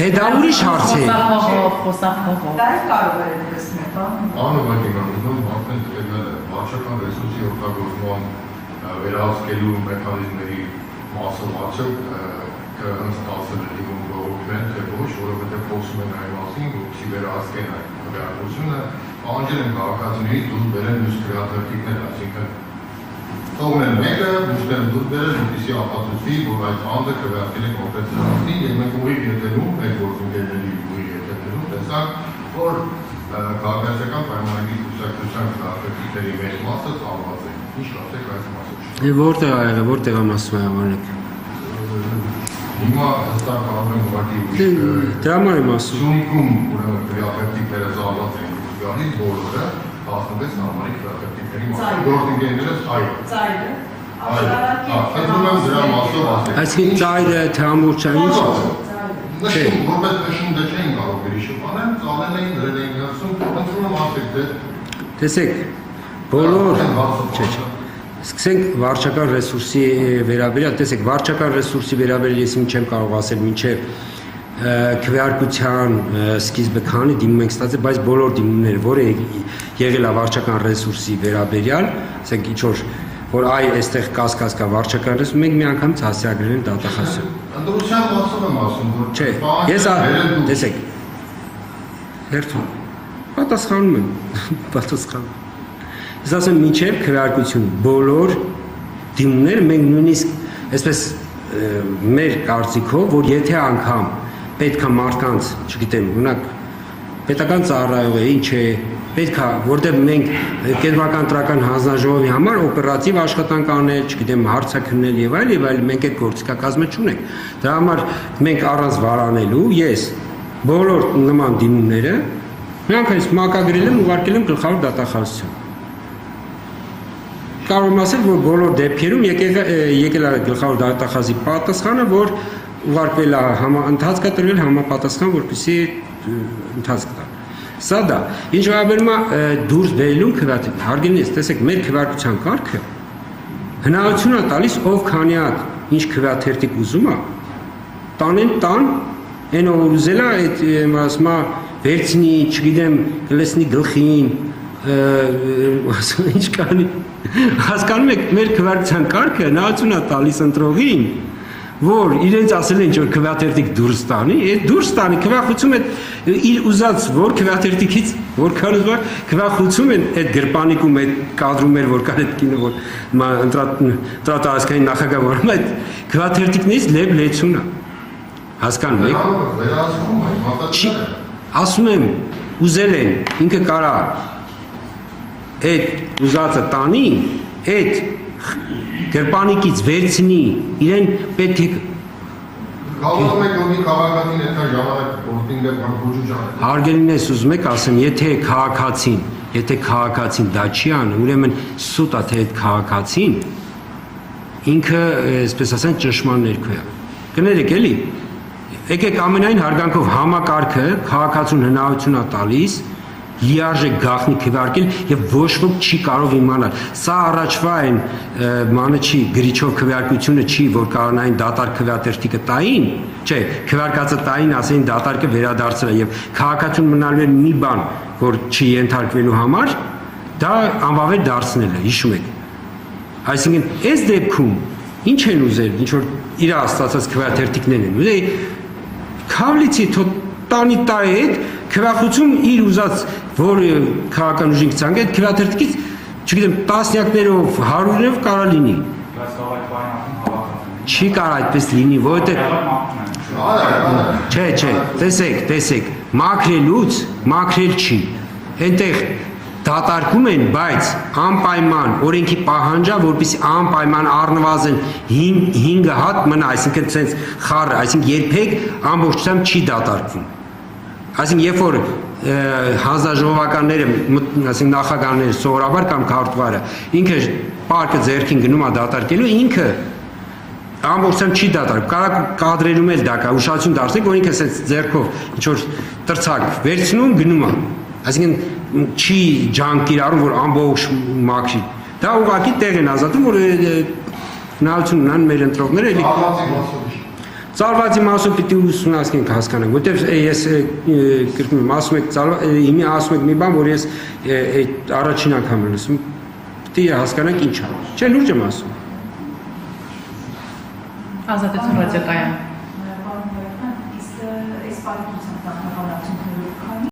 Դե դա ուրիշ հարց է։ Խոսախով։ Դա կարող է լսնել, բա։ Անովակինում արդեն դրել է վարչական ռեսուրսի օգտագործման վերահսկելու մեխանիզմների մասով արդյոք կհստացել է դիմում բողոքեն, թե ոչ, որովհետև խոսում են այն մասին, որպեսզի վերահսկեն այդ քվեարկությունը, պահանջել են քաղաքացիներից դուրս բերեն մյուս քվեատվերտիկներ, այսինքն թողնել մեկը, մյուսները դուրս բերել, որպեսզի ապացուցի, որ այդ անդը քվեարկել է կոնկրետ սրանցին, եւ մենք ուղիղ ետևում, մեր գործընկերների ուղիղ ետևում տեսանք, որ քաղաքացիական պայմանագրի կուսակցության քվեատվերտիկների մեծ մասը ծավալված է։ Ինչ կարծեք այս մասով։ Որտեղ ա եղել, որտեղ ա մասում եղանեք։ Հիմա հստակ կարող եմ ուղղակի դրա համար եմ ասում։ Սյունիքում ուրեմն քվեատվերտիկները ծավալված են գալիս բոլորը 16 համարի քվեատվերտիկների մասով գործընկերները ծայրը։ Այսինքն ծայրը թե ամբողջը ինչ է։ Նշում, որպես նշում դե չէին կարող վերիշփանել, ծալել էին, դրել էին գնացում, ընտրում եմ ասեք դե։ Տեսեք, բոլոր Սկսենք վարչական ռեսուրսի վերաբերյալ, տեսեք, վարչական ռեսուրսի վերաբերյալ ես չեմ կարող ասել մինչև քվեարկության սկիզբը քանի դիմում ենք ստացել, բայց բոլոր դիմումները, որը եղել է վարչական ռեսուրսի վերաբերյալ, ասենք ինչ որ այ այստեղ կասկա վարչական ռեսուրս, մենք մի անգամից հասցեագրել ենք դատախազություն։ Ընտրության մասով եմ ասում, որ չէ, ես տեսեք, հերթում, պատասխանում եմ, պատասխանում։ Ես ասեմ մինչև քվեարկություն բոլոր դիմումները մենք նույնիսկ այսպես մեր կարծիքով, որ եթե անգամ պետք է մարդկանց, չգիտեմ, օրինակ պետական ծառայող է, ինչ է, պետք է, որտեղ մենք կենտրոնական տրական հանձնաժողովի համար օպերատիվ աշխատանք անել, չգիտեմ, հարցաքննել եւ այլ, մենք այդ գործիքակազմը չունենք։ Դրա համար մենք առանց վարանելու ես բոլոր նման դիմումները մի անգամ մակագրել եմ, ուղարկել եմ գլխավոր դատախազություն։ Կարող եմ ասել, որ բոլոր դեպքերում եկել է գլխավոր դատախազի պատասխանը, որ ուղարկվել է ընթացք է տրվել համապատասխան, որպեսզի ընթացք տա։ Սա դա, ինչ վերաբերում է դուրս բերելուն քվեատվերտիկ, հարգելի տեսեք, մեր քվեարկության կարգը հնարավորություն է տալիս, ով քանի հատ ինչ քվեատվերտիկ ուզում է, տան, այն ով ուզել է այդ ասում է վերցնի, չգիտեմ, կլեսնի գլխին, ինչ կանի, հասկանում եք, մեր քվեարկության կարգը հնարավորություն է տալիս ընտրողին, որ իրենց ասել են որ քվեատվերտիկ դուրս տանի, այդ դուրս տանի քվեախուցում է իր ուզած որ քվեատվերտիկից որքան ուզում քվեախուցում են այդ գրպանիկում այդ կադրում էր որ կար այդ կինը որ ընտրատարածքային նախագահ այդ քվեատվերտիկներից լեցուն է հասկանում եք ասում եմ ուզել են ինքը կարա այդ ուզածը տանի այդ գրպանիկից վերցնի իրեն պետք է Կարող եք որ քաղաքացին այդ ժամանակ գործին դեպքում բուժուժ Հարգելին ես ուզում եք ասեմ եթե քաղաքացին դա չի անում ուրեմն սուտ է թե այդ քաղաքացին ինքը այսպես ասեն ճնշման ներքո է կներեք էլի եկեք ամենայն հարգանքով համակարգը քաղաքացուն հնարավորություն է տալիս լիարժեք գաղտնի քվեարկել եւ ոչ ոք չի կարող իմանալ սա առաջվա այն մանեչի գրիչով քվեարկությունը չի որ կանային դատարկ քվեատվերտիկը տային չէ քվեարկածը տային ասեն դատարկը վերադարձել է եւ քաղաքացուն մնալու է մի բան որ չի ենթարկվելու համար դա անվավեր դարձնել է հիշում եք այսինքն այս դեպքում ինչ են ուզել ինչ որ իր աստծած քվեատվերտիկներն են ուզել քավլիցի տանի տա այդ քվեախուցում իր ուզած որ քաղաքական ուժին ցանկ այդ քվեատվերտիկից չգիտեմ տասնյակներով հարյուրներով կարա լինի չի կարա այդպես լինի որովհետեւ չէ տեսեք մաքրել չի այնտեղ դատարկում են բայց անպայման օրենքի պահանջա որպեսզի անպայման առնվազն 5 հատ մնա այսինքն sense խառը այսինքն երբեք ամբողջությամբ չի դատարկվում այսինքն երբ որ հանձնաժողովականները այսինքն նախագահները սովորաբար կամ քարտուղարը ինքը պարկը ձեռքին գնում է դատարկելու ինքը ամբողջությամբ չի դատարկում կարող կադրերում էլ դա կա ուշադրություն դարձնեք որ ինքը sense ձեռքով ինչ որ տրցակ վերցնում գնում է այսինքն չի ջանք իրարում որ ամբողջ մաքրի դա ուղղակի տեղ են ազատում որ հնարավորություն ունեն մեր ընտրողները էլի Ծալվածի մասը պիտի ուսումնասիրենք հասկանանք, որտեվ ես գրում եմ, ասում եք մի բան, որ ես առաջին անգամ եմ լսում, պիտի հասկանանք ինչ է։ Չէ, լուրջ եմ ասում։ Ազատություն ռադիոկայան։ Իսկ այս պարտության տակ